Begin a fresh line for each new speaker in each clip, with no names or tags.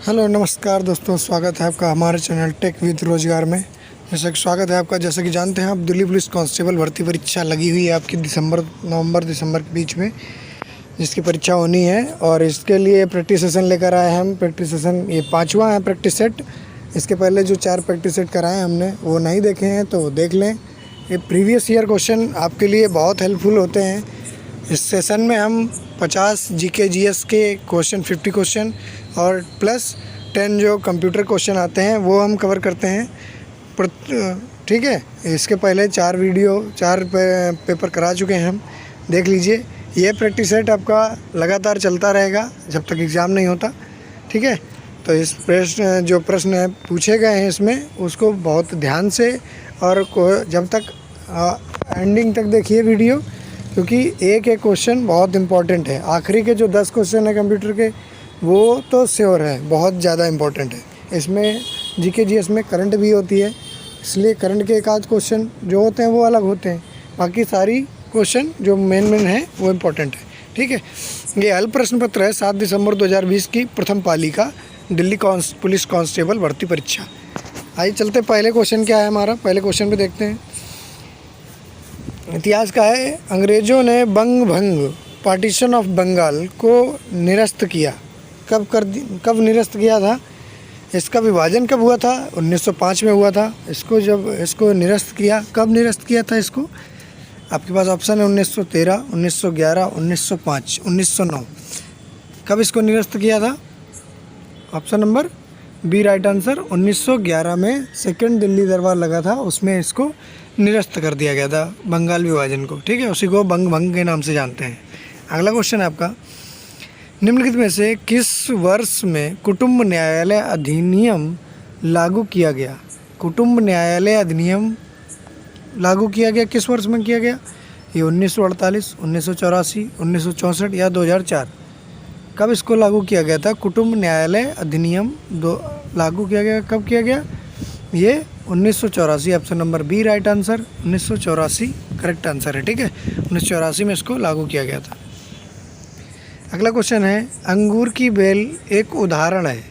Hello नमस्कार दोस्तों, स्वागत है आपका हमारे चैनल टेक विद रोजगार में। जैसा कि स्वागत है आपका, जैसा कि जानते हैं आप, दिल्ली पुलिस कांस्टेबल भर्ती परीक्षा लगी हुई है आपकी नवंबर दिसंबर के बीच में, जिसकी परीक्षा होनी है। और इसके लिए प्रैक्टिस सेशन लेकर आए हैं हम। प्रैक्टिस सेशन ये 5वां है प्रैक्टिस सेट। इसके पहले जो 4 प्रैक्टिस सेट कराए हमने वो नहीं देखे हैं तो वो देख लें। ये प्रीवियस ईयर क्वेश्चन आपके लिए बहुत हेल्पफुल होते हैं। इस सेशन में हम 50 जीके जीएस के क्वेश्चन, 50 क्वेश्चन और प्लस 10 जो कंप्यूटर क्वेश्चन आते हैं वो हम कवर करते हैं। ठीक है, इसके पहले 4 पेपर करा चुके हैं हम, देख लीजिए। ये प्रैक्टिस सेट आपका लगातार चलता रहेगा जब तक एग्ज़ाम नहीं होता। ठीक है, तो इस जो प्रश्न पूछे गए हैं इसमें उसको बहुत ध्यान से और जब तक एंडिंग तक देखिए वीडियो, क्योंकि एक एक क्वेश्चन बहुत इम्पॉर्टेंट है। आखिरी के जो 10 क्वेश्चन है कंप्यूटर के वो तो श्योर है, बहुत ज़्यादा इम्पॉर्टेंट है। इसमें जीके जीएस में करंट भी होती है, इसलिए करंट के एक आध क्वेश्चन जो होते हैं वो अलग होते हैं, बाकी सारी क्वेश्चन जो मेन है वो इम्पोर्टेंट है। ठीक है, ये हल प्रश्न पत्र है 7 दिसंबर 2020 की प्रथम पाली का दिल्ली पुलिस कांस्टेबल भर्ती परीक्षा। आइए चलते, पहले क्वेश्चन क्या है हमारा, पहले क्वेश्चन पे देखते हैं। इतिहास का है, अंग्रेज़ों ने बंग पार्टीशन ऑफ बंगाल को निरस्त किया। कब निरस्त किया था? इसका विभाजन कब हुआ था? 1905 में हुआ था। इसको निरस्त किया, कब निरस्त किया था इसको? आपके पास ऑप्शन है 1913, 1911, 1905, 1909। कब इसको निरस्त किया था? Option number B right answer. 1911 में सेकंड दिल्ली दरबार लगा था, उसमें इसको निरस्त कर दिया गया था, बंगाल विभाजन को। ठीक है, उसी को बंग के नाम से जानते हैं। अगला क्वेश्चन है आपका, निम्नलिखित में से किस वर्ष में कुटुंब न्यायालय अधिनियम लागू किया गया? कुटुंब न्यायालय अधिनियम लागू किया गया किस वर्ष में किया गया? ये 1948, 1984, 1964 या 2004? कब इसको लागू किया गया था? कुटुंब न्यायालय अधिनियम लागू किया गया, कब किया गया? ये 1984, option number B right answer. 1984 correct answer है। ठीक है, 1984 में इसको लागू किया गया था। अगला क्वेश्चन है, अंगूर की बेल एक उदाहरण है।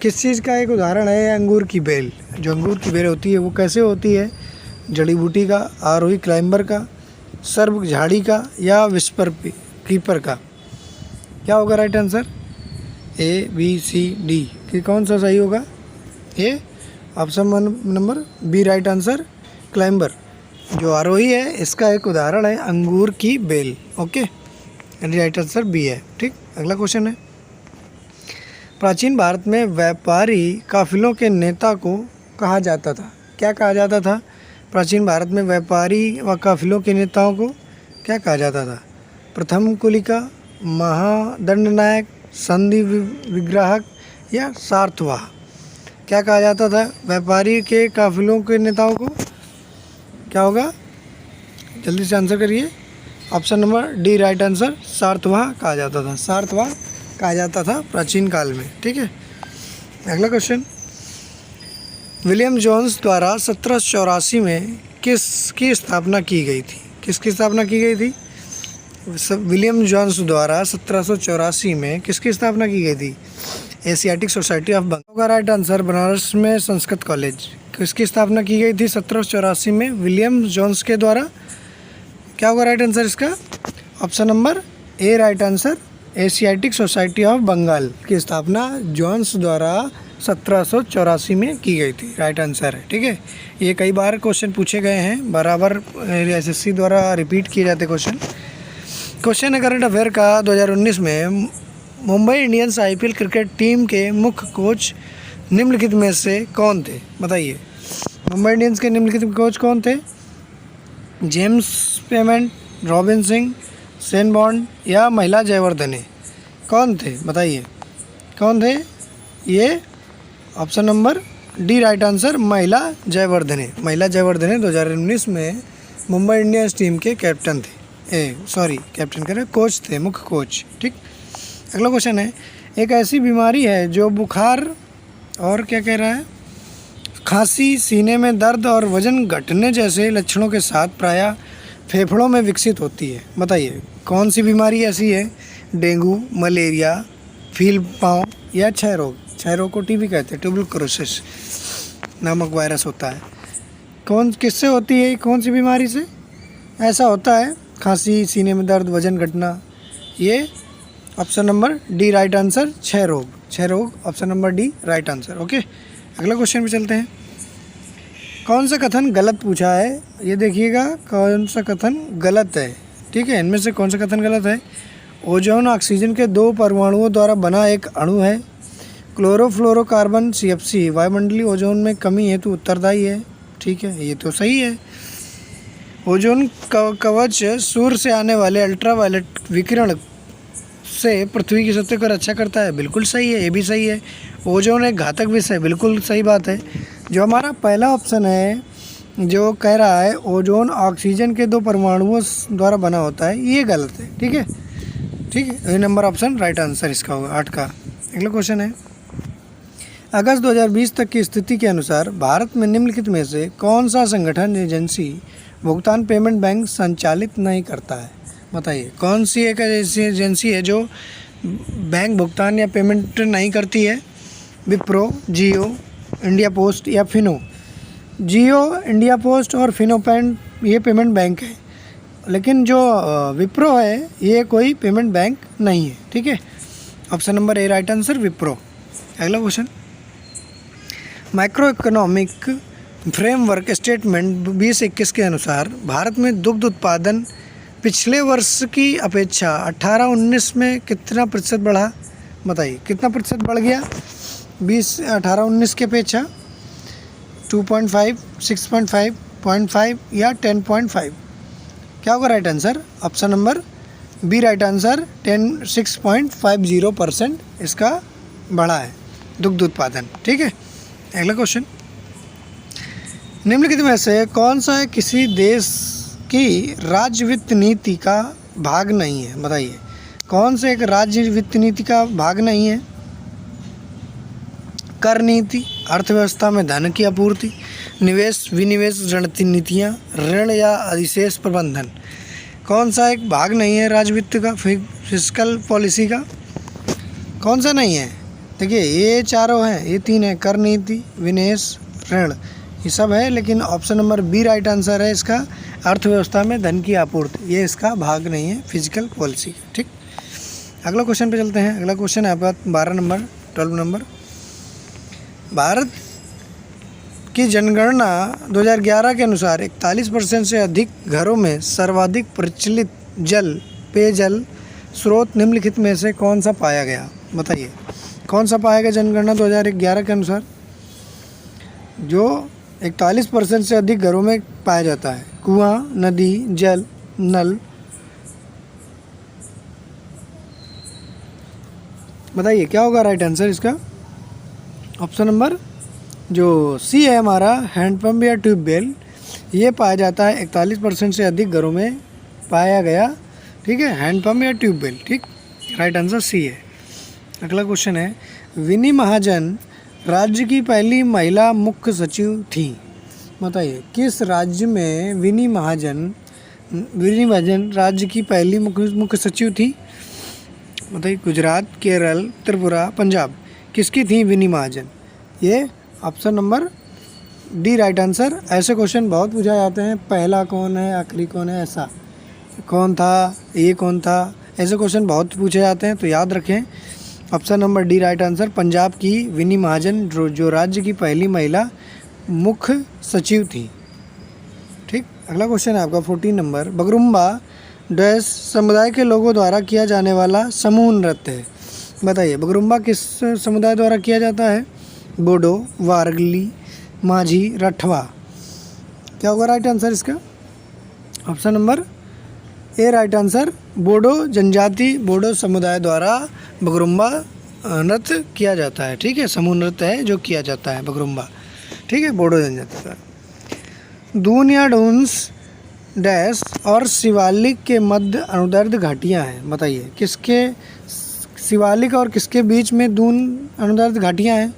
किस चीज़ का एक उदाहरण है अंगूर की बेल? जो अंगूर की बेल होती है वो कैसे होती है? जड़ी बूटी का, आरोही क्लाइंबर का, सर्प झाड़ी का या विस्पर कीपर का? क्या होगा right answer? A B C D कि कौन सा सही होगा? ए option number B right answer, climber. जो आरोही है इसका एक उदाहरण है अंगूर की बेल। ओके, राइट आंसर बी है। ठीक, अगला क्वेश्चन है, प्राचीन भारत में व्यापारी काफिलों के नेता को कहा जाता था। क्या कहा जाता था? प्राचीन भारत में व्यापारी व काफिलों के नेताओं को क्या कहा जाता था? प्रथम कुलिका, महादंड नायक, संधि विग्राहक या सार्थवाह? क्या कहा जाता था व्यापारी के काफिलों के नेताओं को? क्या होगा? जल्दी से आंसर करिए। Option number D right answer, सार्थवाह कहा जाता था। सार्थवाह कहा जाता था प्राचीन काल में। ठीक है, अगला क्वेश्चन, विलियम जोन्स द्वारा 1784 में किसकी स्थापना की गई थी? किसकी स्थापना की गई थी? विलियम जोन्स द्वारा 1784 में किसकी स्थापना की गई थी? एशियाटिक सोसाइटी ऑफ बंगाल का राइट आंसर। बनारस में संस्कृत कॉलेज किसकी स्थापना की गई थी 1784 में? विलियम जोन्स के द्वारा। क्या होगा राइट आंसर इसका? Option number A right answer, Asiatic Society of Bengal की स्थापना जोन्स द्वारा 1784 में की गई थी। राइट आंसर है। ठीक है, ये कई बार क्वेश्चन पूछे गए हैं, बराबर एसएससी द्वारा रिपीट किए जाते क्वेश्चन। क्वेश्चन है करंट अफेयर का, 2019 में Mumbai Indians IPL cricket team के मुख्य कोच निम्नलिखित में से कौन थे? बताइए, मुंबई इंडियंस के निम्नलिखित कोच कौन थे? James payment, robin Singh, Shane bond या महिला जयवर्धने? कौन थे? बताइए कौन थे ये? Option number D right answer, महिला जयवर्धने। महिला जयवर्धने 2019 में मुंबई इंडियंस टीम के कैप्टन थे। कैप्टन कह रहे, कोच थे, मुख्य कोच। ठीक, अगला क्वेश्चन है, एक ऐसी बीमारी है जो बुखार और क्या कह रहा है, खांसी, सीने में दर्द और वजन घटने जैसे लक्षणों के साथ प्रायः फेफड़ों में विकसित होती है। बताइए कौन सी बीमारी ऐसी है? डेंगू, मलेरिया, फील पाँव या क्षय रोग? क्षय रोग को टीबी कहते हैं। ट्यूबरकुलोसिस नामक वायरस होता है। किससे होती है, कौन सी बीमारी से ऐसा होता है? खांसी, सीने में दर्द, वजन घटना। ये option number D right answer, क्षय रोग option number D right answer. Okay, अगला क्वेश्चन पे चलते हैं। कौन सा कथन गलत पूछा है? ये देखिएगा कौन सा कथन गलत है। ठीक है, इनमें से कौन सा कथन गलत है? ओजोन ऑक्सीजन के 2 परमाणुओं द्वारा बना एक अणु है। क्लोरोफ्लोरोकार्बन CFC वायुमंडलीय ओजोन में कमी हेतु उत्तरदायी है। ठीक है, ये तो सही है। ओजोन कवच सूर्य से आने वाले अल्ट्रावायलेट विकिरण से पृथ्वी की सतह को रक्षा करता है। बिल्कुल सही है, ये भी सही है। ओजोन एक घातक विष है, बिल्कुल सही बात है। जो हमारा पहला ऑप्शन है जो कह रहा है ओजोन ऑक्सीजन के 2 परमाणुओं द्वारा बना होता है, ये गलत है। ठीक है, ये नंबर ऑप्शन राइट आंसर इसका होगा 8 का। अगला क्वेश्चन है, अगस्त 2020 तक की स्थिति के अनुसार भारत में निम्नलिखित में से कौन सा संगठन एजेंसी भुगतान पेमेंट बैंक संचालित नहीं करता है? बताइए, कौन सी एक ऐसी एजेंसी है जो बैंक भुगतान या पेमेंट नहीं करती है? विप्रो, जियो, इंडिया पोस्ट या फिनो? जियो, इंडिया पोस्ट और फिनो ये पेमेंट बैंक है, लेकिन जो विप्रो है ये कोई पेमेंट बैंक नहीं है। ठीक है, option number A right answer, Wipro. अगला question, micro economic framework statement 2021 के अनुसार भारत में दुग्ध उत्पादन पिछले वर्ष की अपेक्षा 18-19 में कितना प्रतिशत बढ़ा? बताइए, कितना प्रतिशत बढ़ गया 18-19 की अपेक्षा? 2.5, 6.5, 0.5 या 10.5? क्या होगा right answer? Option number B right answer, 6.50% इसका बढ़ा है दुग्ध उत्पादन। ठीक है, अगला क्वेश्चन, निम्नलिखित में से कौन सा है किसी देश की राज्य वित्त नीति का भाग नहीं है? बताइए, कौन से एक राज्य वित्त नीति का भाग नहीं है? कर नीति, अर्थव्यवस्था में धन की आपूर्ति, निवेश विनिवेश रणनीतियाँ, ऋण या अधिशेष प्रबंधन। कौन सा एक भाग नहीं है राज्य वित्त का, फिस्कल पॉलिसी का? कौन सा नहीं है? देखिए, ये चारों हैं, ये 3 है, कर नीति, विनिवेश, ऋण, ये सब है, लेकिन option number B right answer है इसका, अर्थव्यवस्था में धन की आपूर्ति, ये इसका भाग नहीं है फिजिकल पॉलिसी। ठीक, अगला क्वेश्चन पे चलते हैं। अगला क्वेश्चन है आपका 12 नंबर। भारत की जनगणना 2011 के अनुसार 41% से अधिक घरों में सर्वाधिक प्रचलित पेयजल स्रोत निम्नलिखित में से कौन सा पाया गया? बताइए, कौन सा पाया गया जनगणना 2011 के अनुसार जो 41% से अधिक घरों में पाया जाता है? कुआं, नदी, जल, नल। बताइए, क्या होगा राइट आंसर इसका? ऑप्शन नंबर जो सी है हमारा, हैंडपम्प या ट्यूबवेल, ये पाया जाता है 41% से अधिक घरों में पाया गया। ठीक है, हैंडपम्प या ट्यूबवेल। ठीक, राइट आंसर सी है। अगला क्वेश्चन है, विनी महाजन राज्य की पहली महिला मुख्य सचिव थी। बताइए, किस राज्य में विनी महाजन राज्य की पहली मुख्य सचिव थी? बताइए, गुजरात, केरल, त्रिपुरा, पंजाब, किसकी थी विनी महाजन? ये option number D right answer. ऐसे क्वेश्चन बहुत पूछा जाते हैं, पहला कौन है, आखिरी कौन है, ऐसा कौन था, ये कौन था, ऐसे क्वेश्चन बहुत पूछे जाते हैं, तो याद रखें option number D right answer, Punjab की विनी महाजन जो राज्य की पहली महिला मुख्य सचिव थी। ठीक, अगला क्वेश्चन है आपका 14 नंबर। बगरुम्बा डैश समुदाय के लोगों द्वारा किया जाने वाला समूह नृत्य है। बताइए, बगरुम्बा किस समुदाय द्वारा किया जाता है? बोडो, वारगली, माझी, राठवा। क्या होगा राइट आंसर इसका? Option number A right answer, Bodo जनजाति, बोडो समुदाय द्वारा बगरुम्बा नृत्य किया जाता है। ठीक है, समूह नृत्य है जो किया जाता है बगरुम्बा। ठीक है, बोडो जनजाति द्वारा। दून या डून्स डैश और शिवालिक के मध्य अनुदैर्ध्य घाटियाँ हैं। बताइए, किसके शिवालिक और किसके बीच में दून अनुदैर्ध्य घाटियाँ हैं?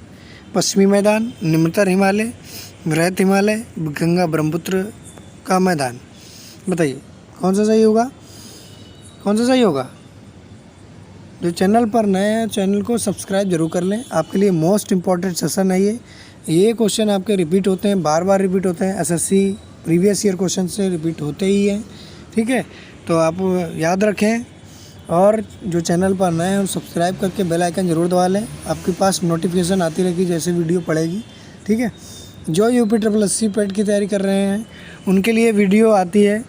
पश्चिमी मैदान, निम्नतर हिमालय, वृहत हिमालय, गंगा ब्रह्मपुत्र का मैदान। बताइए, कौन सा सही होगा? कौन सा सही होगा? जो चैनल पर नए हैं चैनल को सब्सक्राइब जरूर कर लें। आपके लिए मोस्ट इम्पॉर्टेंट सेशन है ये क्वेश्चन आपके रिपीट होते हैं, बार बार रिपीट होते हैं। एसएससी प्रीवियस ईयर क्वेश्चन से रिपीट होते ही हैं, ठीक है। तो आप याद रखें और जो चैनल पर नए हैं सब्सक्राइब करके बेल आइकन ज़रूर दबा लें। आपके पास नोटिफिकेशन आती रहेगी जैसे वीडियो पड़ेगी, ठीक है। जो UPSSC पेट की तैयारी कर रहे हैं उनके लिए वीडियो आती है,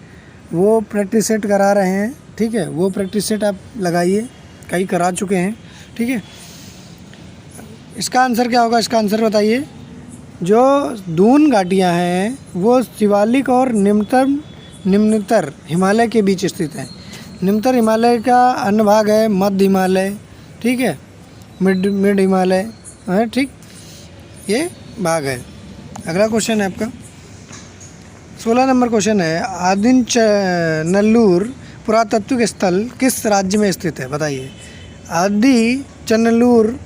वो प्रैक्टिस सेट करा रहे हैं, ठीक है। वो प्रैक्टिस सेट आप लगाइए, कई करा चुके हैं, ठीक है। इसका आंसर क्या होगा, इसका आंसर बताइए। जो दून घाटियाँ हैं वो शिवालिक और निम्नतर हिमालय के बीच स्थित है। निम्नतर हिमालय का अन्य भाग है मध्य हिमालय, ठीक है, मिड हिमालय है, ठीक, ये भाग है। अगला क्वेश्चन है आपका 16 नंबर क्वेश्चन है, आदिचनल्लूर पुरातत्विक स्थल किस राज्य में स्थित है, बताइए। आदिचनल्लूर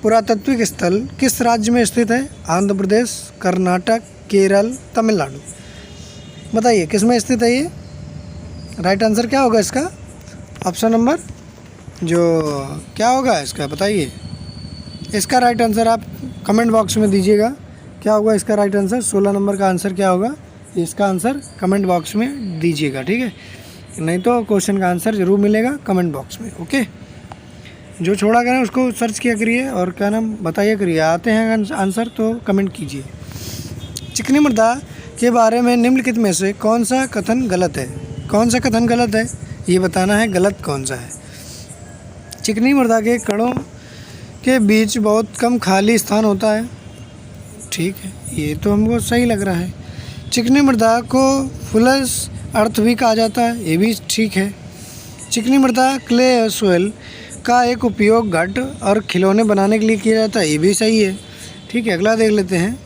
पुरातत्विक स्थल किस राज्य में स्थित है? आंध्र प्रदेश, कर्नाटक, केरल, तमिलनाडु। बताइए किस में स्थित है ये। राइट आंसर क्या होगा इसका? ऑप्शन नंबर जो क्या होगा इसका बताइए। इसका राइट आंसर आप कमेंट बॉक्स में दीजिएगा। क्या होगा इसका राइट आंसर? 16 नंबर का आंसर क्या होगा, इसका आंसर कमेंट बॉक्स में दीजिएगा, ठीक है। नहीं तो क्वेश्चन का आंसर ज़रूर मिलेगा कमेंट बॉक्स में, ओके। जो छोड़ा करें उसको सर्च किया करिए और क्या नाम बताइए करिए। आते हैं आंसर तो कमेंट कीजिए। चिकनी मृदा के बारे में निम्नलिखित में से कौन सा कथन गलत है? कौन सा कथन गलत है ये बताना है, गलत कौन सा है। चिकनी मृदा के कणों के बीच बहुत कम खाली स्थान होता है, ठीक है, ये तो हमको सही लग रहा है। चिकनी मृदा को फुलस अर्थ भी कहा जाता है, ये भी ठीक है। चिकनी मृदा क्ले सोइल का एक उपयोग घट और खिलौने बनाने के लिए किया जाता है, ये भी सही है, ठीक है। अगला देख लेते हैं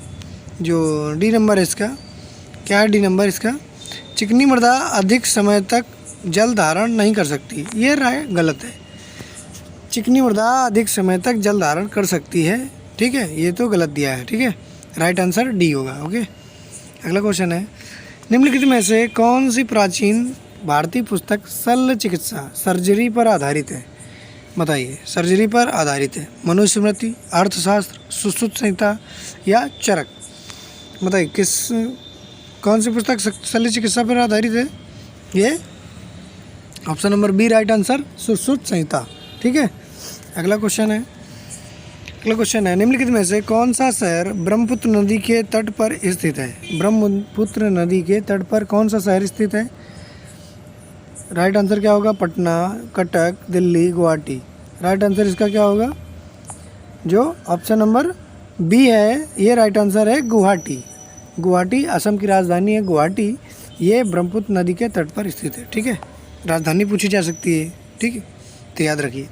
जो डी नंबर है इसका। क्या है डी नंबर इसका? चिकनी मृदा अधिक समय तक जल धारण नहीं कर सकती, ये राय गलत है। चिकनी मृदा अधिक समय तक जल धारण कर सकती है, ठीक है, ये तो गलत दिया है, ठीक है। राइट आंसर डी होगा, ओके। अगला क्वेश्चन है, निम्नलिखित में से कौन सी प्राचीन भारतीय पुस्तक शल्य चिकित्सा सर्जरी पर आधारित है? बताइए। सर्जरी पर आधारित है, मनुस्मृति, अर्थशास्त्र, सुश्रुत संहिता या चरक। बताइए कौन सी पुस्तक शल्य चिकित्सा पर आधारित है? ये option number B right answer, Sushruta Samhita, ठीक है। अगला क्वेश्चन है, निम्नलिखित में से कौन सा शहर ब्रह्मपुत्र नदी के तट पर स्थित है? ब्रह्मपुत्र नदी के तट पर कौन सा शहर स्थित है? राइट आंसर क्या होगा? पटना, कटक, दिल्ली, गुवाहाटी। राइट आंसर इसका क्या होगा? जो ऑप्शन नंबर बी है ये राइट आंसर है, गुवाहाटी। गुवाहाटी असम की राजधानी है गुवाहाटी, ये ब्रह्मपुत्र नदी के तट पर स्थित है, ठीक है। राजधानी पूछी जा सकती है, ठीक है, तो याद रखिए।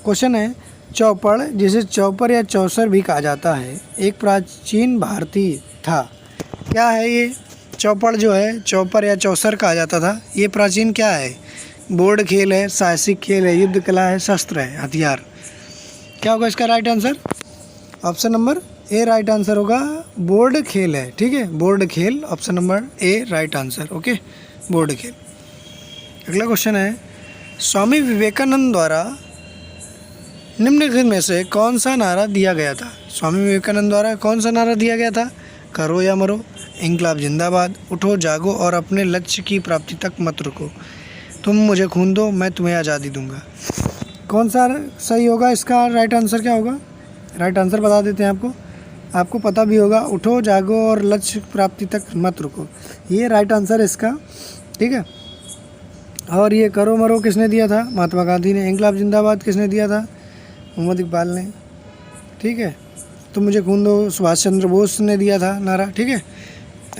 क्वेश्चन है, चौपड़ जिसे चौपर या चौसर भी कहा जाता है एक प्राचीन भारतीय था, क्या है ये? चौपड़ जो है चौपर या चौसर कहा जाता था, ये प्राचीन क्या है? बोर्ड खेल है, साहसिक खेल है, युद्ध कला है, शस्त्र है, हथियार। क्या होगा इसका right answer? Option number A right answer होगा, बोर्ड खेल है, ठीक है, बोर्ड खेल, option number A right answer, okay, board खेल। अगला क्वेश्चन है, स्वामी विवेकानंद द्वारा निम्नलिखित में से कौन सा नारा दिया गया था? स्वामी विवेकानंद द्वारा कौन सा नारा दिया गया था? करो या मरो, इंकलाब जिंदाबाद, उठो जागो और अपने लक्ष्य की प्राप्ति तक मत रुको, तुम मुझे खून दो मैं तुम्हें आज़ादी दूंगा। कौन सा सही होगा? इसका राइट आंसर क्या होगा? राइट आंसर बता देते हैं आपको पता भी होगा, उठो जागो और लक्ष्य प्राप्ति तक मत रुको, ये राइट आंसर है इसका, ठीक है। और ये करो मरो किसने दिया था? महात्मा गांधी ने। इंकलाब जिंदाबाद किसने दिया था? मोहम्मद इकबाल ने, ठीक है। तो मुझे खून दो सुभाष चंद्र बोस ने दिया था नारा, ठीक है।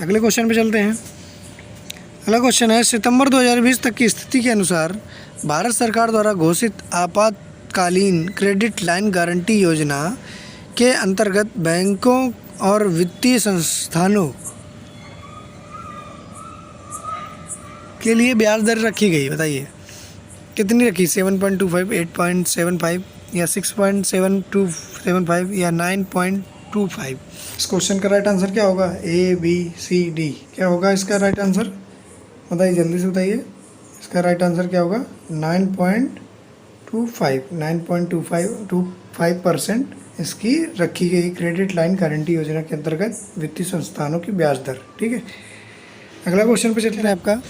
अगले क्वेश्चन पे चलते हैं। अगला क्वेश्चन है, सितंबर 2020 तक की स्थिति के अनुसार भारत सरकार द्वारा घोषित आपातकालीन क्रेडिट लाइन गारंटी योजना के अंतर्गत बैंकों और वित्तीय संस्थानों के लिए ब्याज दर रखी गई, बताइए कितनी रखी? 7.25, 8.75 या 6.7275 या 9.25। इस क्वेश्चन का राइट आंसर क्या होगा? ए, बी, सी, डी। क्या होगा इसका राइट आंसर? बताइए जल्दी से बताइए। इसका राइट आंसर क्या होगा? 9.25% इसकी रखी गई क्रेडिट लाइन गारंटी योजना के अंतर्गत वित्तीय संस्थानों की ब्याज दर। ठीक है, अगला क्वेश्चन पे चलते हैं आपका।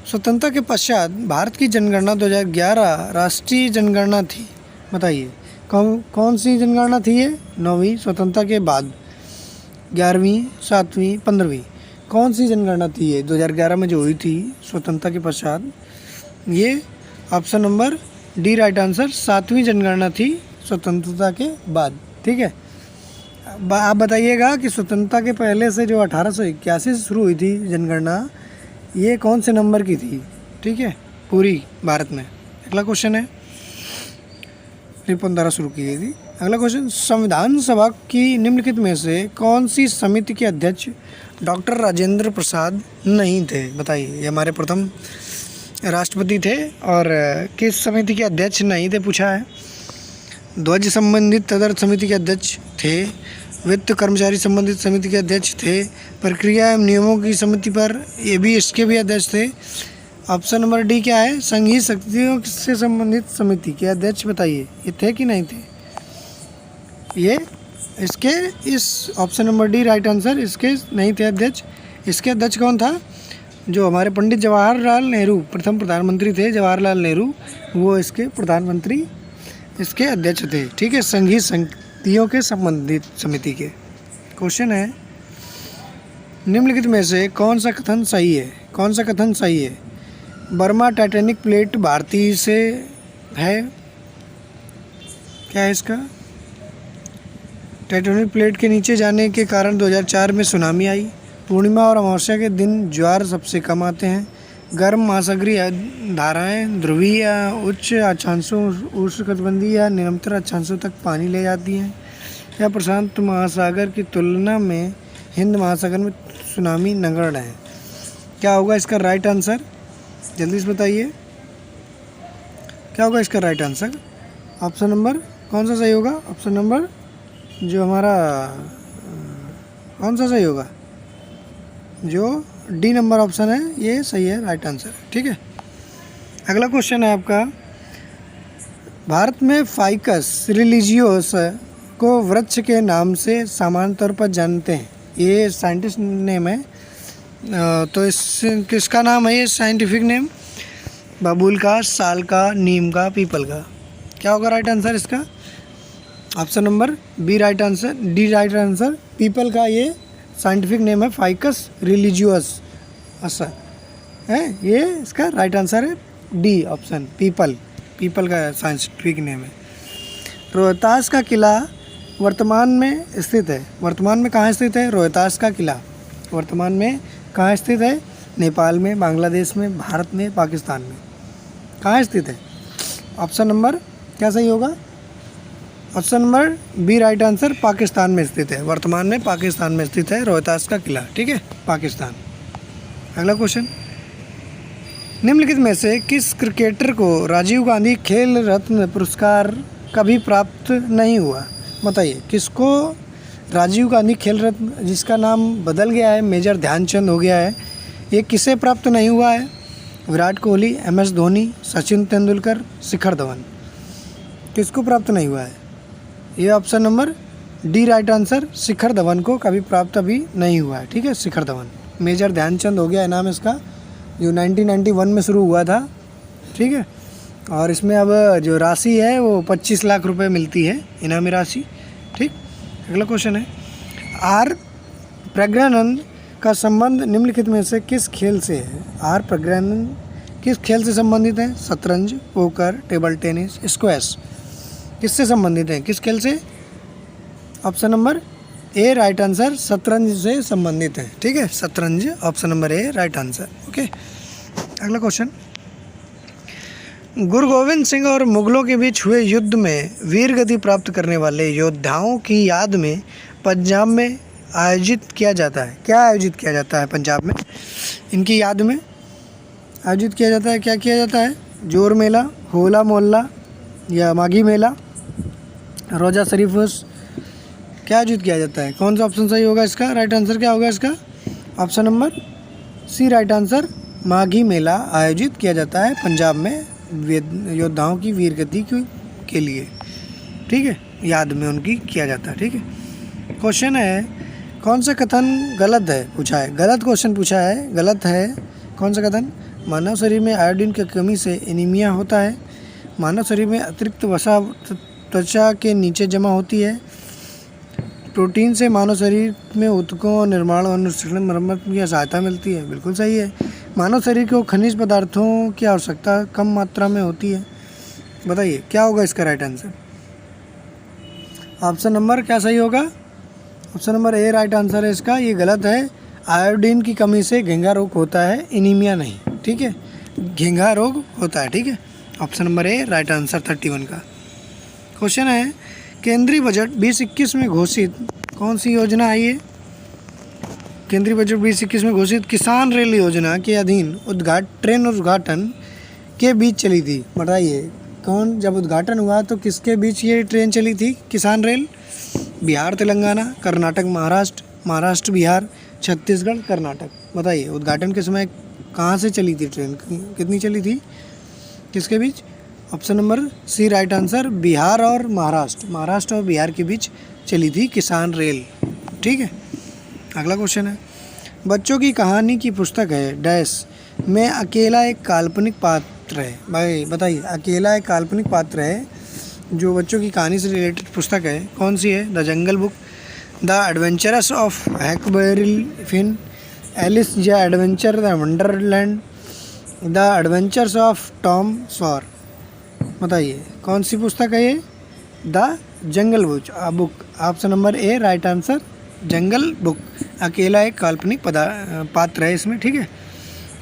स्वतंत्रता के पश्चात भारत की जनगणना 2011 राष्ट्रीय जनगणना थी, बताइए कौन सी जनगणना थी ये? 9वीं। स्वतंत्रता के बाद 11वीं, 7वीं, 15वीं, कौन सी जनगणना थी ये 2011 में जो हुई थी स्वतंत्रता के पश्चात? ये option number D right answer, 7वीं जनगणना थी स्वतंत्रता के बाद। ठीक है, आप बताइएगा कि स्वतंत्रता के पहले से जो 1881 से शुरू हुई थी जनगणना, ये कौन से नंबर की थी? ठीक है, पूरी भारत में। अगला क्वेश्चन है, 53 द्वारा शुरू की गई थी। अगला क्वेश्चन, संविधान सभा की निम्नलिखित में से कौन सी समिति के अध्यक्ष डॉक्टर राजेंद्र प्रसाद नहीं थे? बताइए, ये हमारे प्रथम राष्ट्रपति थे और किस समिति के अध्यक्ष नहीं थे पूछा है। ध्वज संबंधित तदर्थ समिति के अध्यक्ष थे, वित्त कर्मचारी संबंधित समिति के अध्यक्ष थे, प्रक्रिया एवं नियमों की समिति पर इसके भी अध्यक्ष थे। ऑप्शन नंबर डी क्या है? संघीय शक्तियों से संबंधित समिति के अध्यक्ष बताइए, ये थे कि नहीं थे? ये इसके इस option number D right answer, इसके नहीं थे अध्यक्ष। इसके अध्यक्ष कौन था? जो हमारे पंडित जवाहरलाल नेहरू, प्रथम प्रधानमंत्री थे जवाहरलाल नेहरू, वो इसके प्रधानमंत्री, इसके अध्यक्ष थे। ठीक है, संघीय शक्तियों के संबंधित समिति के। क्वेश्चन है, निम्नलिखित में से कौन सा कथन सही है? कौन सा कथन सही है? बर्मा टाइटैनिक प्लेट भारतीय से है, क्या है इसका? टाइटैनिक प्लेट के नीचे जाने के कारण 2004 में सुनामी आई। पूर्णिमा और अमावस्या के दिन ज्वार सबसे कम आते हैं। गर्म महासागरीय धाराएं ध्रुवीय उच्च अक्षांशों, उष्णकटिबंधीय या निरंतर अक्षांशों तक पानी ले जाती हैं। यह प्रशांत महासागर की तुलना में हिंद महासागर में सुनामी नगण्य है। क्या होगा इसका राइट आंसर? जल्दी से बताइए, क्या होगा इसका राइट आंसर? ऑप्शन नंबर कौन सा सही होगा? ऑप्शन नंबर जो हमारा कौन सा सही होगा? जो डी नंबर ऑप्शन है, ये सही है, राइट आंसर। ठीक है, अगला क्वेश्चन है आपका। भारत में फाइकस रिलीजियोस को वृक्ष के नाम से सामान्य तौर पर जानते हैं, ये साइंटिस्ट नेम है। तो इस किसका नाम है ये साइंटिफिक नेम? बबूल का, साल का, नीम का, पीपल का। क्या होगा राइट आंसर इसका? Option number B right answer, D right answer. पीपल का ये साइंटिफिक नेम है, फाइकस रिलीजियोस ऐसा है, ये इसका राइट आंसर है डी ऑप्शन, पीपल। पीपल का साइंटिफिक नेम है। रोहतास का किला वर्तमान में स्थित है। वर्तमान में कहाँ स्थित है? रोहतास का किला वर्तमान में कहाँ स्थित है? नेपाल में, बांग्लादेश में, भारत में, पाकिस्तान में, कहाँ स्थित है? ऑप्शन नंबर क्या सही होगा? Option number B right answer, Pakistan में स्थित है। वर्तमान में पाकिस्तान में स्थित है रोहतास का किला। ठीक है, पाकिस्तान। अगला क्वेश्चन, निम्नलिखित में से किस क्रिकेटर को राजीव गांधी खेल रत्न पुरस्कार कभी प्राप्त नहीं हुआ? बताइए, किसको राजीव गांधी खेल रत्न, जिसका नाम बदल गया है, मेजर ध्यानचंद हो गया है, ये किसे प्राप्त नहीं हुआ है? विराट कोहली, MS धोनी, सचिन तेंदुलकर, शिखर धवन, किसको प्राप्त नहीं हुआ है? ये option number D right answer, Shikhar Dhawan को कभी प्राप्त अभी नहीं हुआ है। ठीक है, शिखर धवन। मेजर ध्यानचंद हो गया है नाम इसका, जो 1991 में शुरू हुआ था। ठीक है, और इसमें अब जो राशि है वो 25 लाख रुपए मिलती है, इनामी राशि। ठीक, अगला क्वेश्चन है, आर प्रज्ञानंद का संबंध निम्नलिखित में से किस खेल से है? आर प्रज्ञानंद किस खेल से संबंधित है? शतरंज, पोकर, टेबल टेनिस, स्क्वैश, किससे संबंधित है? किस खेल से? Option number A right answer, शतरंज से संबंधित है। ठीक है, शतरंज, option number A right answer. Okay, अगला क्वेश्चन, गुरु गोविंद सिंह और मुगलों के बीच हुए युद्ध में वीर गति प्राप्त करने वाले योद्धाओं की याद में पंजाब में आयोजित किया जाता है। क्या आयोजित किया जाता है पंजाब में? इनकी याद में आयोजित किया जाता है, क्या किया जाता है? जोर मेला, होला मोहल्ला या माघी मेला, रोजा शरीफ उर्स, क्या आयोजित किया जाता है? कौन सा ऑप्शन सही होगा इसका? राइट आंसर क्या होगा इसका? Option number C right answer, Maghi Mela आयोजित किया जाता है पंजाब में योद्धाओं की वीरगति के लिए, ठीक है, याद में उनकी किया जाता है, ठीक है। क्वेश्चन है कौन सा कथन गलत है, पूछा है, गलत क्वेश्चन पूछा है, गलत है कौन सा कथन। मानव शरीर में आयोडीन की कमी से एनीमिया होता है। मानव शरीर में अतिरिक्त वसा त्वचा के नीचे जमा होती है। प्रोटीन से मानव शरीर में ऊतकों निर्माण और अनुशीलन मरम्मत की सहायता मिलती है, बिल्कुल सही है। मानव शरीर को खनिज पदार्थों की आवश्यकता कम मात्रा में होती है। बताइए क्या होगा इसका राइट आंसर। ऑप्शन नंबर क्या सही होगा, option number A right answer है इसका, ये गलत है। आयोडीन की कमी से घेंघा रोग होता है, एनीमिया नहीं, ठीक है, घेंघा रोग होता है, ठीक है। Option number A right answer 31 का। क्वेश्चन है केंद्रीय बजट 2021 में घोषित कौन सी योजना है ये। केंद्रीय बजट 2021 में घोषित किसान रेल योजना के अधीन ट्रेन उद्घाटन के बीच चली थी। बताइए कौन, जब उद्घाटन हुआ तो किसके बीच ये ट्रेन चली थी किसान रेल। बिहार तेलंगाना, कर्नाटक महाराष्ट्र, महाराष्ट्र बिहार, छत्तीसगढ़ कर्नाटक। बताइए उद्घाटन के समय कहाँ से चली थी ट्रेन, कितनी चली थी, किसके बीच। Option number C right answer, Bihar और महाराष्ट्र, महाराष्ट्र और बिहार के बीच चली थी किसान रेल, ठीक है। अगला क्वेश्चन है बच्चों की कहानी की पुस्तक है डैश में अकेला एक काल्पनिक पात्र है। भाई बताइए अकेला एक काल्पनिक पात्र है जो बच्चों की कहानी से रिलेटेड पुस्तक है, कौन सी है। The jungle book, the adventurous of Huckleberry Finn, Alice the adventure the wonderland, the adventures of Tom Sawyer. बताइए कौन सी पुस्तक है ये, the jungle book. Option number A right answer, jungle book. अकेला एक काल्पनिक पात्र है इसमें, ठीक है।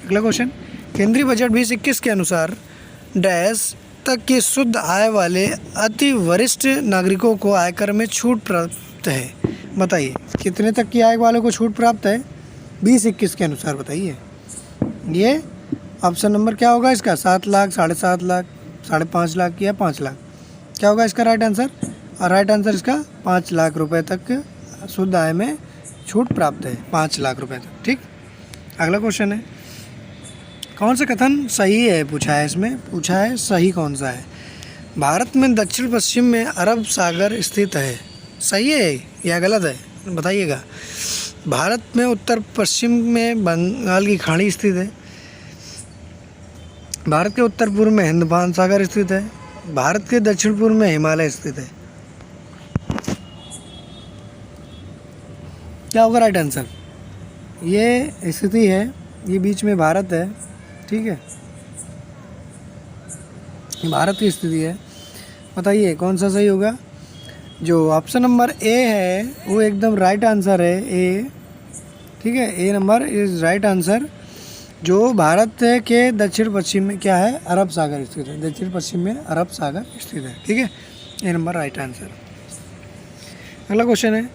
अगला क्वेश्चन केंद्रीय बजट 2021 के अनुसार डैश तक की शुद्ध आय वाले अति वरिष्ठ नागरिकों को आयकर में छूट प्राप्त है। बताइए कितने तक की आय वालों को छूट प्राप्त है 2021 के अनुसार, बताइए। ये ऑप्शन नंबर क्या होगा इसका, 7 लाख, 7.5 लाख, 5.5 लाख या 5 लाख, क्या होगा इसका राइट आंसर। और राइट आंसर इसका 5 लाख रुपए तक शुद्ध आय में छूट प्राप्त है, 5 लाख रुपए तक, ठीक। अगला क्वेश्चन है कौन सा कथन सही है, पूछा है इसमें, पूछा है सही कौन सा है। भारत में दक्षिण पश्चिम में अरब सागर स्थित है, सही है या गलत है, बताइएगा। भारत में उत्तर पश्चिम में बंगाल की खाड़ी स्थित है। भारत के उत्तर पूर्व में हिंद महासागर स्थित है। भारत के दक्षिण पूर्व में हिमालय स्थित है। क्या होगा राइट आंसर। ये स्थिति है, ये बीच में भारत है, ठीक है, ये भारत की स्थिति है। बताइए कौन सा सही होगा। जो ऑप्शन नंबर ए है वो एकदम राइट आंसर है, ए, ठीक है, ए नंबर इज राइट आंसर। जो भारत के दक्षिण पश्चिम में क्या है, अरब सागर स्थित है, दक्षिण पश्चिम में अरब सागर स्थित है, ठीक है, ए नंबर राइट आंसर। अगला क्वेश्चन है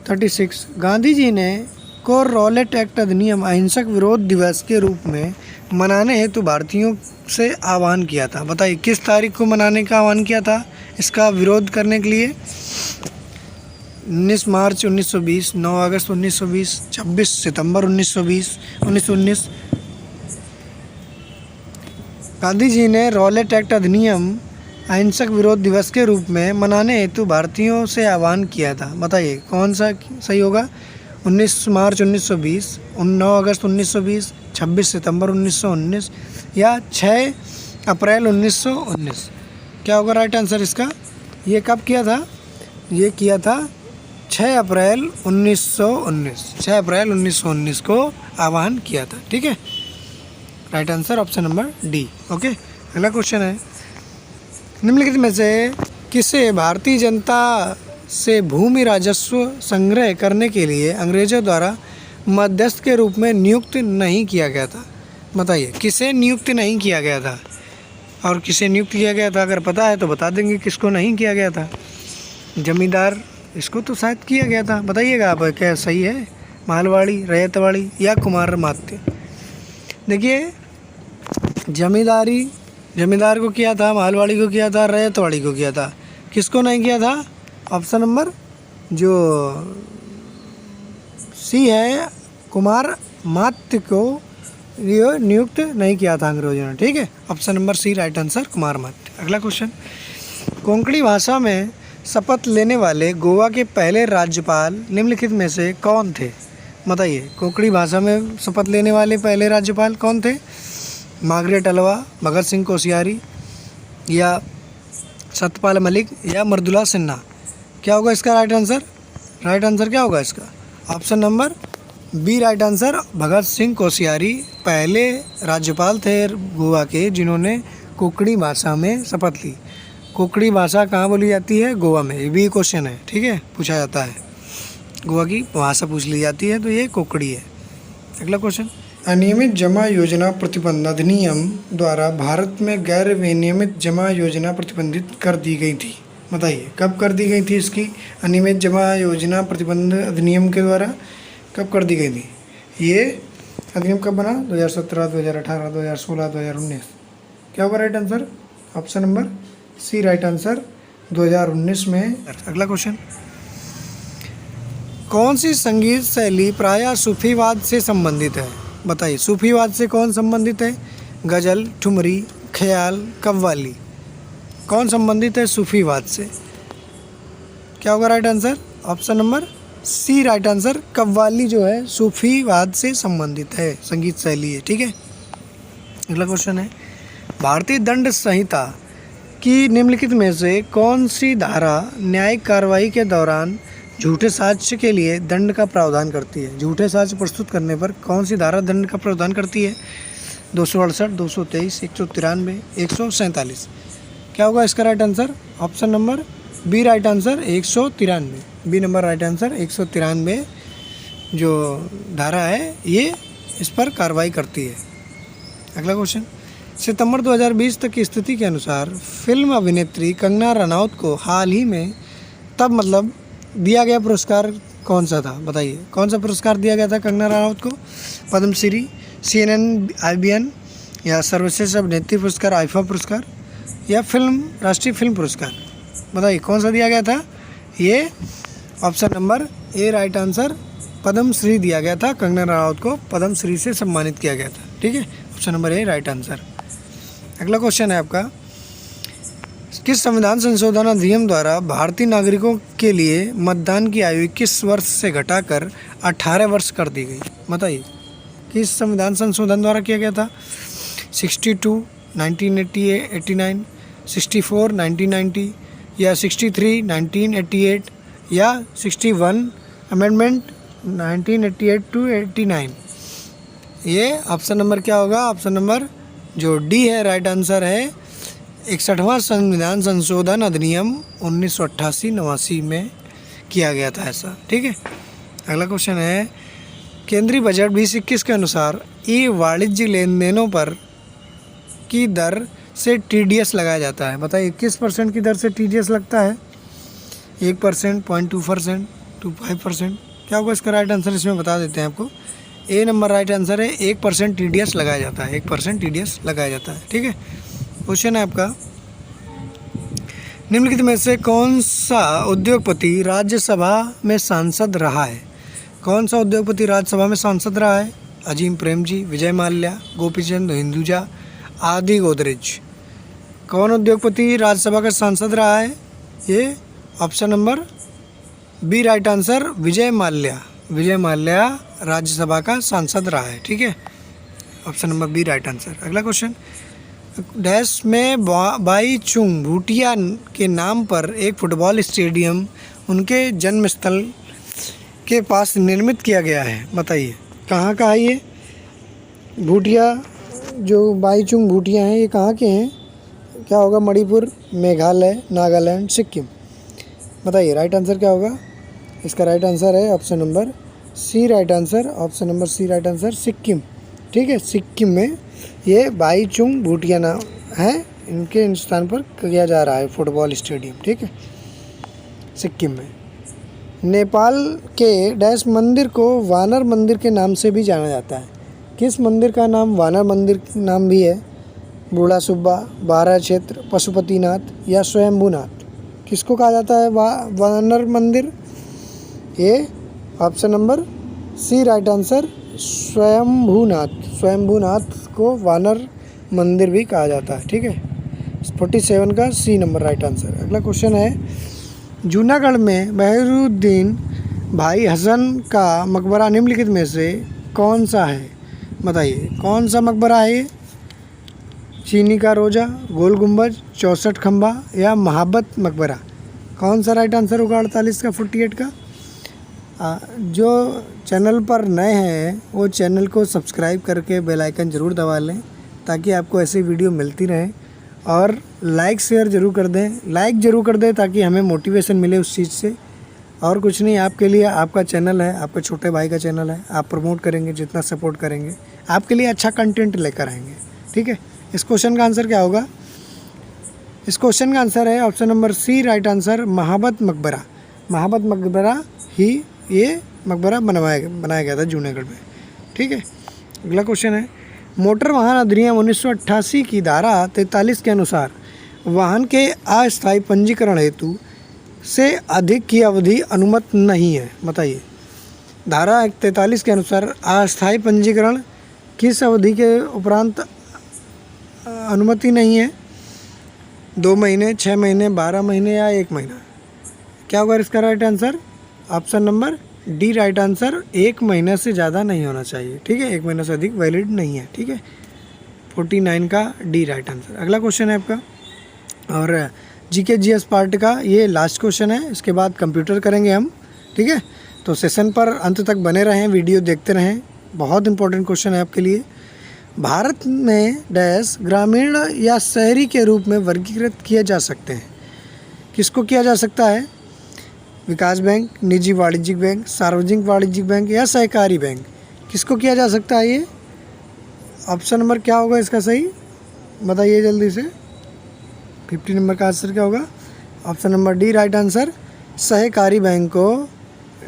36 गांधी जी ने को रॉलेट एक्ट अधिनियम अहिंसक विरोध दिवस के रूप में मनाने हेतु भारतीयों से आह्वान किया था। बताइए किस तारीख को मनाने का आह्वान किया था इसका विरोध करने के लिए। 19 मार्च 1920, 9 अगस्त 1920, 26 सितंबर 1919। गांधी जी ने रॉलेट एक्ट अधिनियम अहिंसक विरोध दिवस के रूप में मनाने हेतु भारतीयों से आह्वान किया था। बताइए कौन सा सही होगा। 19 मार्च 1920, 9 अगस्त 1920, 26 सितंबर 1919 या 6 अप्रैल 1919। क्या होगा राइट आंसर इसका। ये कब किया था, ये किया था 6 अप्रैल 1919, 6 अप्रैल 1919 को आह्वान किया था, ठीक है। Right answer option number D, okay. अगला क्वेश्चन है निम्नलिखित में से किसे भारतीय जनता से भूमि राजस्व संग्रह करने के लिए अंग्रेजों द्वारा मध्यस्थ के रूप में नियुक्त नहीं किया गया था। बताइए किसे नियुक्त नहीं किया गया था और किसे नियुक्त किया गया था। अगर पता है तो बता देंगे किसको नहीं किया गया था। जमींदार, इसको तो शायद किया गया था, बताइएगा आप क्या सही है। मालवाड़ी, रैयतवाड़ी या कुमार मात्य। देखिए जमींदार को किया था, मालवाड़ी को किया था, रैयतवाड़ी को किया था, किसको नहीं किया था। ऑप्शन नंबर जो सी है कुमार मात्य को ये नियुक्त नहीं किया था अंग्रेजों ने, ठीक है। Option number C right answer Kumar Math. अगला क्वेश्चन, कोंकणी भाषा में शपथ लेने वाले गोवा के पहले राज्यपाल निम्नलिखित में से कौन थे? बताइए, कोंकणी भाषा में शपथ लेने वाले पहले राज्यपाल कौन थे? मार्गरेट अल्वा, भगत सिंह कोश्यारी, या सत्यपाल मलिक, या मृदुला सिन्हा? क्या होगा इसका राइट आंसर? राइट आंसर क्या होगा इसका? Option number B right answer, Bhagat Singh Koshyari पहले राज्यपाल थे गोवा के जिन्होंने कोंकणी भाषा में शपथ ली। कोंकणी भाषा कहाँ बोली जाती है? गोवा में। ये भी क्वेश्चन है, ठीक है, पूछा जाता है। गोवा की भाषा पूछ ली जाती है तो ये कोंकणी है। अगला क्वेश्चन, अनियमित जमा योजना प्रतिबंध अधिनियम द्वारा भारत में गैर विनियमित जमा योजना प्रतिबंधित कर दी गई थी। बताइए कब कर दी गई थी इसकी? अनियमित जमा योजना प्रतिबंध अधिनियम के द्वारा कब कर दी गई थी? ये अधिनियम कब बना? 2017, 2018, 2016, 2019? क्या होगा right answer? Option number C right answer, 2019 में। अगला क्वेश्चन, कौन सी संगीत शैली प्रायः सूफीवाद से संबंधित है? बताइए सूफीवाद से कौन संबंधित है? गज़ल, ठुमरी, ख्याल, कव्वाली? कौन संबंधित है सूफीवाद से? क्या होगा right answer? Option number C right answer, qawwali जो है सूफीवाद से संबंधित है, संगीत शैली है, ठीक है। अगला क्वेश्चन है, भारतीय दंड संहिता की निम्नलिखित में से कौन सी धारा न्यायिक कार्रवाई के दौरान झूठे साक्ष्य के लिए दंड का प्रावधान करती है? झूठे साक्ष्य प्रस्तुत करने पर कौन सी धारा दंड का प्रावधान करती है? 268, 223, 193, 147? क्या होगा इसका right answer? Option number B right answer, 193। B number right answer, 193 जो धारा है ये इस पर कार्रवाई करती है। अगला क्वेश्चन, सितंबर 2020 तक की स्थिति के अनुसार फिल्म अभिनेत्री कंगना रनौत को हाल ही में दिया गया पुरस्कार कौन सा था? बताइए कौन सा पुरस्कार दिया गया था कंगना रनौत को? पद्मश्री, CNN IBN, या सर्वश्रेष्ठ अभिनेत्री पुरस्कार आईफा पुरस्कार, या राष्ट्रीय फिल्म पुरस्कार? बताइए कौन सा दिया गया था? ये option number A right answer, Padma Shri दिया गया था। कंगना रनौत को पद्मश्री से सम्मानित किया गया था, ठीक है। Option number A right answer. अगला क्वेश्चन है आपका, किस संविधान संशोधन अधिनियम द्वारा भारतीय नागरिकों के लिए मतदान की आयु 21 वर्ष से घटाकर 18 वर्ष कर दी गई? बताइए किस संविधान संशोधन द्वारा किया गया था? 62 1989, 64 1990, या 63 1988, या 61 अमेंडमेंट 1988 to 89? ये ऑप्शन नंबर क्या होगा? ऑप्शन नंबर जो डी है राइट आंसर है, 61वां संविधान संशोधन अधिनियम 1988-89 में किया गया था ऐसा, ठीक है। अगला क्वेश्चन है, केंद्रीय बजट 2021 के अनुसार ई वाणिज्य लेन देनों पर की दर से TDS लगाया जाता है। बताइए किस % की दर से TDS लगता है? 1%, 0.2%, 2.5%? क्या होगा इसका राइट आंसर? इसमें बता देते हैं आपको। ए नंबर राइट आंसर है, 1% TDS लगाया जाता है, 1% TDS लगाया जाता है, ठीक है। क्वेश्चन है आपका, निम्नलिखित में से कौन सा उद्योगपति राज्यसभा में सांसद रहा है? कौन सा उद्योगपति राज्यसभा में सांसद रहा है? अजीम प्रेमजी, विजय माल्या, गोपीचंद हिंदुजा, आदि गोदरेज? कौन उद्योगपति राज्यसभा का सांसद रहा है? ये option number B right answer, Vijay Mallya. Vijay Mallya Rajya Sabha का सांसद रहा है, ठीक है। Option number B right answer. अगला क्वेश्चन, डैश में बाई चुंग भूटिया के नाम पर एक फुटबॉल स्टेडियम उनके जन्म स्थल के पास निर्मित किया गया है। बताइए कहाँ का है ये? भूटिया जो बाई चुंग भूटिया हैं ये कहाँ के हैं? क्या होगा? मणिपुर, मेघालय, नागालैंड, सिक्किम? बताइए राइट आंसर क्या होगा? इसका राइट आंसर है option number C right answer, option number C right answer, Sikkim, ठीक है। सिक्किम में ये बाई चुंग भूटिया नाम है, इनके स्थान पर किया जा रहा है फुटबॉल स्टेडियम, ठीक है, सिक्किम में। नेपाल के डैश मंदिर को वानर मंदिर के नाम से भी जाना जाता है। किस मंदिर का नाम वानर मंदिर नाम भी है? बूढ़ा सुब्बा, बारह क्षेत्र, पशुपतिनाथ, या स्वयंभूनाथ? किसको कहा जाता है वानर मंदिर? ये option number C right answer Swayambhunath. Swayambhunath को वानर मंदिर भी कहा जाता है। ठीक है, 47 का सी नंबर राइट आंसर। अगला क्वेश्चन है, जूनागढ़ में बहरुद्दीन भाई हसन का मकबरा निम्नलिखित में से कौन सा है? बताइए कौन सा मकबरा है ये? चीनी का रोजा, गोल गुंबज, 64 खंबा या महाबत मकबरा? कौन सा राइट आंसर होगा 48 का 48 का? जो चैनल पर नए हैं वो चैनल को सब्सक्राइब करके बेल आइकन ज़रूर दबा लें ताकि आपको ऐसी वीडियो मिलती रहे, और लाइक शेयर ज़रूर कर दें। लाइक ज़रूर कर दें ताकि हमें मोटिवेशन मिले उस चीज़ से, और कुछ नहीं, आपके लिए आपका चैनल है, आपके छोटे भाई का चैनल है, आप प्रमोट करेंगे जितना सपोर्ट करेंगे आपके लिए अच्छा कंटेंट लेकर आएंगे। ठीक है, इस क्वेश्चन का आंसर क्या होगा? इस क्वेश्चन का आंसर है option number C right answer, Mahabat Maqbara. Mahabat मकबरा ही ये मकबरा बनाया गया था जूनागढ़ में। ठीक है, अगला क्वेश्चन है, मोटर वाहन अधिनियम 1988 की धारा 43 के अनुसार वाहन के अस्थायी पंजीकरण हेतु से अधिक की अवधि अनुमत नहीं है। बताइए, धारा 43 के अनुसार अस्थायी पंजीकरण किस अवधि के उपरांत अनुमति नहीं है? 2 महीने, 6 महीने, 12 महीने या 1 महीना? क्या होगा इसका right answer? Option number D right answer, 1 महीने से ज़्यादा नहीं होना चाहिए। ठीक है, 1 महीने से अधिक वैलिड नहीं है। ठीक है, 49 का डी राइट आंसर। अगला क्वेश्चन है आपका, और जीके जीएस पार्ट का ये लास्ट क्वेश्चन है, इसके बाद कंप्यूटर करेंगे हम। ठीक है, तो सेशन पर अंत तक बने रहें, वीडियो देखते रहें, बहुत इंपॉर्टेंट क्वेश्चन है आपके लिए। भारत में डैश ग्रामीण या शहरी के रूप में वर्गीकृत किए जा सकते हैं? किसको किया जा सकता है? विकास बैंक, निजी वाणिज्यिक बैंक, सार्वजनिक वाणिज्यिक बैंक या सहकारी बैंक? किसको किया जा सकता है ये? ऑप्शन नंबर क्या होगा इसका सही? बताइए जल्दी से। 50 नंबर का आंसर क्या होगा? Option number D right answer, सहकारी बैंक को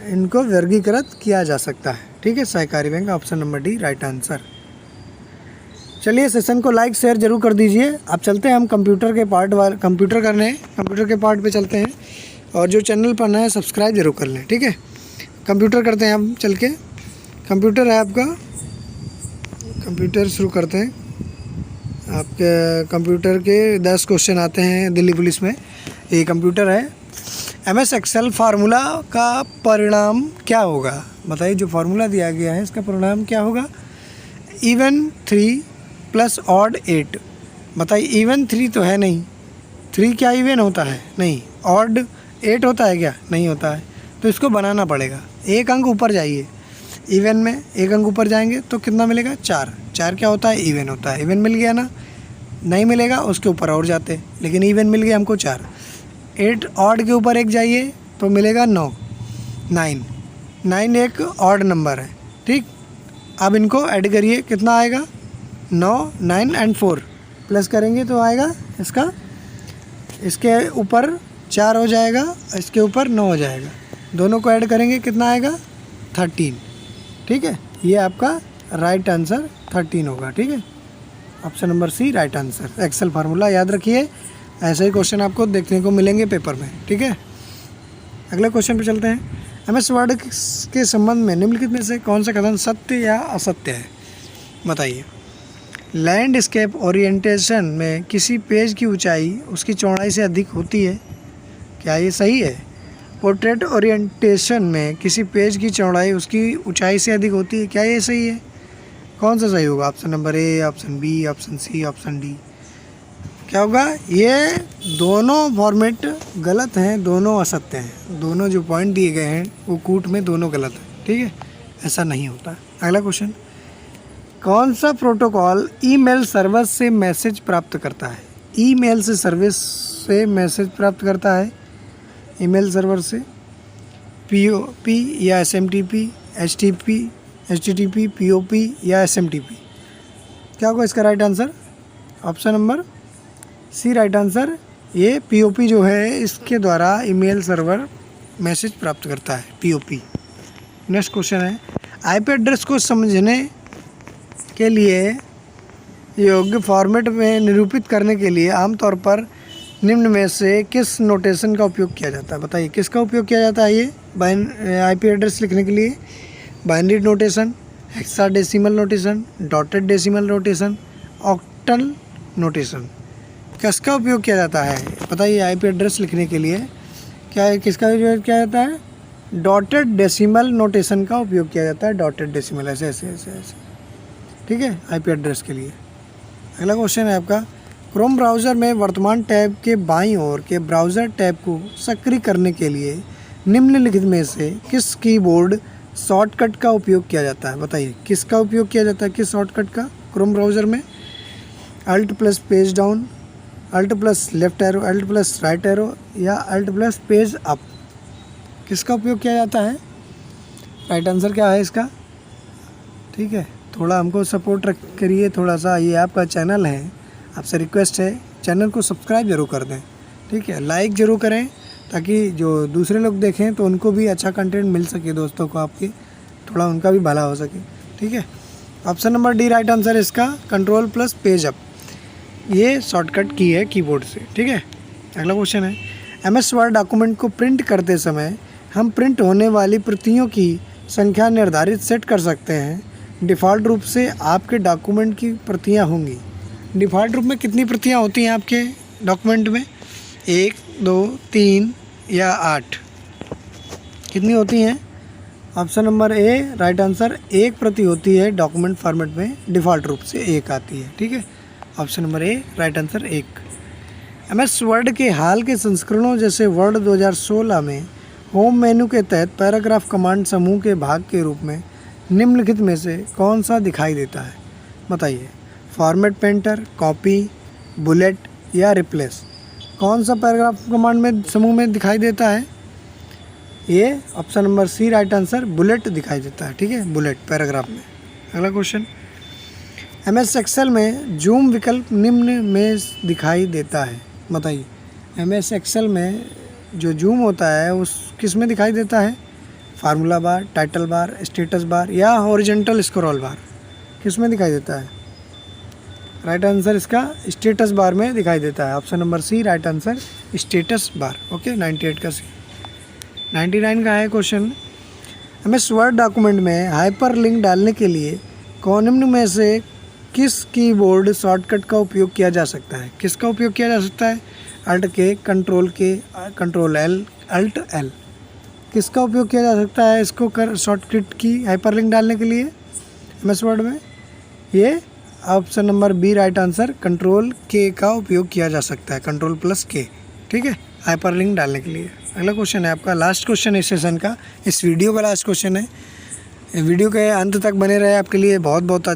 इनको वर्गीकृत किया जा सकता है। ठीक है, सहकारी bank, option number D right answer. चलिए, सेशन को लाइक शेयर जरूर कर दीजिए। अब चलते हैं हम कंप्यूटर के पार्ट पे चलते हैं, और जो चैनल पर नए हैं सब्सक्राइब जरूर कर लें। ठीक है, कंप्यूटर करते हैं हम चल के। कंप्यूटर है आपका, कंप्यूटर शुरू करते हैं। आपके कंप्यूटर के 10 क्वेश्चन आते हैं दिल्ली पुलिस में। ये कंप्यूटर है। MS एक्सेल फार्मूला का परिणाम क्या होगा? बताइए, जो फार्मूला दिया गया है इसका परिणाम क्या होगा? Even 3 + odd 8। बताइए, इवन 3 तो है नहीं, 3 क्या इवन होता है? नहीं। ऑड 8 होता है क्या? नहीं होता है। तो इसको बनाना पड़ेगा, 1 अंक ऊपर जाइए। इवन में 1 अंक ऊपर जाएंगे तो कितना मिलेगा? 4। 4 क्या होता है? इवन होता है। इवन मिल गया ना? नहीं मिलेगा उसके ऊपर और जाते, लेकिन इवन मिल गया हमको 4। 8 ऑड के ऊपर 1 जाइए तो मिलेगा 9। 9 एक ऑड नंबर है। ठीक, अब इनको ऐड करिए, कितना आएगा? 9, 9 एंड 4 प्लस करेंगे तो आएगा इसका, इसके ऊपर 4 हो जाएगा, इसके ऊपर 9 हो जाएगा। दोनों को ऐड करेंगे कितना आएगा? 13। ठीक है, ये आपका राइट आंसर 13 होगा। ठीक है, option number C right answer. Excel formula याद रखिए, ऐसे ही क्वेश्चन आपको देखने को मिलेंगे पेपर में। ठीक है, अगले क्वेश्चन पे चलते हैं। MS वर्ड के संबंध में निम्नलिखित में से कौन सा कथन सत्य या असत्य है? बताइए। लैंडस्केप ओरिएंटेशन में किसी पेज की ऊंचाई उसकी चौड़ाई से अधिक होती है, क्या ये सही है? पोर्ट्रेट ओरिएंटेशन में किसी पेज की चौड़ाई उसकी ऊंचाई से अधिक होती है, क्या ये सही है? कौन सा सही होगा? Option number A, option B, option C, option D? क्या होगा? ये दोनों फॉर्मेट गलत हैं, दोनों असत्य हैं। दोनों जो पॉइंट दिए गए हैं वो कूट में दोनों गलत हैं। ठीक है, ऐसा नहीं होता। अगला क्वेश्चन, कौन सा प्रोटोकॉल ईमेल सर्वर से मैसेज प्राप्त करता है? ईमेल से सर्विस से मैसेज प्राप्त करता है, ईमेल सर्वर से। POP या SMTP, HTTP, POP या SMTP? क्या होगा इसका right answer? Option number C right answer. ये POP जो है इसके द्वारा ईमेल सर्वर मैसेज प्राप्त करता है, POP। नेक्स्ट क्वेश्चन है, IP एड्रेस को समझने के लिए योग्य फॉर्मेट में निरूपित करने के लिए आमतौर पर निम्न में से किस नोटेशन का उपयोग किया जाता है? बताइए, किसका उपयोग किया जाता है ये IP एड्रेस लिखने के लिए? Binary notation, hexadecimal notation, dotted decimal notation, octal notation. किसका उपयोग किया जाता है बताइए आईपी एड्रेस लिखने के लिए? क्या है, किसका उपयोग किया जाता है? डॉटेड डेसिमल नोटेशन का उपयोग किया जाता है। डॉटेड डेसिमल ऐसे ऐसे ऐसे ऐसे, ठीक है, आईपी एड्रेस के लिए। अगला क्वेश्चन है आपका, क्रोम ब्राउज़र में वर्तमान टैब के बाईं ओर के ब्राउज़र टैब को सक्रिय करने के लिए निम्नलिखित में से किस कीबोर्ड शॉर्टकट का उपयोग किया जाता है? बताइए किसका उपयोग किया जाता है, किस शॉर्टकट का क्रोम ब्राउज़र में? Alt plus page down, alt plus left arrow, alt plus right arrow या अल्ट प्लस पेज अप, किसका उपयोग किया जाता है? राइट आंसर क्या है इसका? ठीक है, थोड़ा हमको सपोर्ट करिए थोड़ा सा, ये आपका चैनल है, आपसे रिक्वेस्ट है चैनल को सब्सक्राइब जरूर कर दें, ठीक है, लाइक ज़रूर करें ताकि जो दूसरे लोग देखें तो उनको भी अच्छा कंटेंट मिल सके, दोस्तों को आपके, थोड़ा उनका भी भला हो सके, ठीक है। Option number D right answer इसका, कंट्रोल प्लस पेज अप, ये शॉर्टकट की है कीबोर्ड से, ठीक है। अगला क्वेश्चन है, एमएस वर्ड डॉक्यूमेंट को प्रिंट करते समय हम प्रिंट होने वाली प्रतियों की संख्या निर्धारित सेट कर सकते हैं। डिफ़ॉल्ट रूप से आपके डॉक्यूमेंट की प्रतियां होंगी। डिफ़ॉल्ट रूप में कितनी प्रतियां होती हैं आपके डॉक्यूमेंट में? 1, 2, 3 या 8, कितनी होती हैं? Option number A right answer, एक प्रति होती है डॉक्यूमेंट फॉर्मेट में, डिफ़ॉल्ट रूप से एक आती है, ठीक है। Option number A right answer 1। MS word के हाल के संस्करणों जैसे वर्ड 2016 में होम मेन्यू के तहत पैराग्राफ कमांड समूह के भाग के रूप में निम्नलिखित में से कौन सा दिखाई देता है? बताइए, फॉर्मेट पेंटर, कॉपी, बुलेट या रिप्लेस, कौन सा पैराग्राफ कमांड में समूह में दिखाई देता है? ये option number C right answer, bullet दिखाई देता है, ठीक है, बुलेट पैराग्राफ में। अगला क्वेश्चन, एमएस एक्सेल में जूम विकल्प निम्न में दिखाई देता है। बताइए, एमएस एक्सेल में जो जूम होता है उस किस में दिखाई देता है? Formula bar, title bar, status bar या हॉरिजॉन्टल स्क्रॉल बार, किस में दिखाई देता है? राइट आंसर इसका स्टेटस बार में दिखाई देता है। Option number C right answer, status bar. Okay, 98 का सी। 99 का है क्वेश्चन, एमएस वर्ड डॉक्यूमेंट में हाइपर लिंक डालने के लिए निम्न में से किस कीबोर्ड शॉर्टकट का उपयोग किया जा सकता है? किसका उपयोग किया जा सकता है? अल्ट के, कंट्रोल एल, अल्ट एल, किसका उपयोग किया जा सकता है इसको कर शॉर्टकट की हाइपरलिंक डालने के लिए एमएस वर्ड में? ये option number B right answer, control K का उपयोग किया जा सकता है, कंट्रोल प्लस के, ठीक है, हाइपरलिंक डालने के लिए। अगला क्वेश्चन है आपका, लास्ट क्वेश्चन इस सेशन का, इस वीडियो का लास्ट क्वेश्चन है। वीडियो के अंत तक बने रहे, आपके लिए बहुत बहुत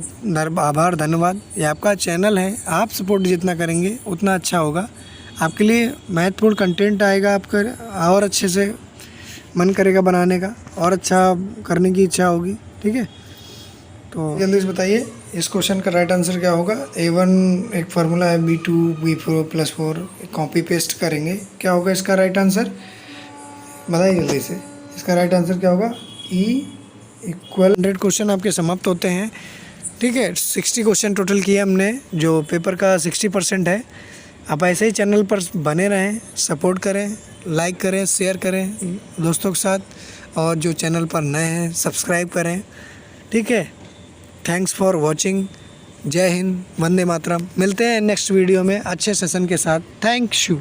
आभार, धन्यवाद। ये आपका चैनल है, आप सपोर्ट जितना करेंगे उतना अच्छा होगा, आपके लिए महत्वपूर्ण कंटेंट आएगा, आपका और अच्छे से मन करेगा बनाने का, और अच्छा करने की इच्छा होगी, ठीक है। तो जल्दी से बताइए इस क्वेश्चन का राइट आंसर क्या होगा? A1 एक फार्मूला है, B2 B4 + 4, कॉपी पेस्ट करेंगे, क्या होगा इसका राइट आंसर? बताइए जल्दी से, इसका राइट आंसर क्या होगा? E = 100 क्वेश्चन आपके समाप्त होते हैं, ठीक है। 60 क्वेश्चन टोटल किए हमने, जो पेपर का 60% है। आप ऐसे ही चैनल पर बने रहें, सपोर्ट करें, लाइक करें, शेयर करें दोस्तों के साथ, और जो चैनल पर नए हैं सब्सक्राइब करें, ठीक है। Thanks for watching. जय हिंद, वंदे मातरम। मिलते हैं नेक्स्ट वीडियो में अच्छे सेशन के साथ। Thank you.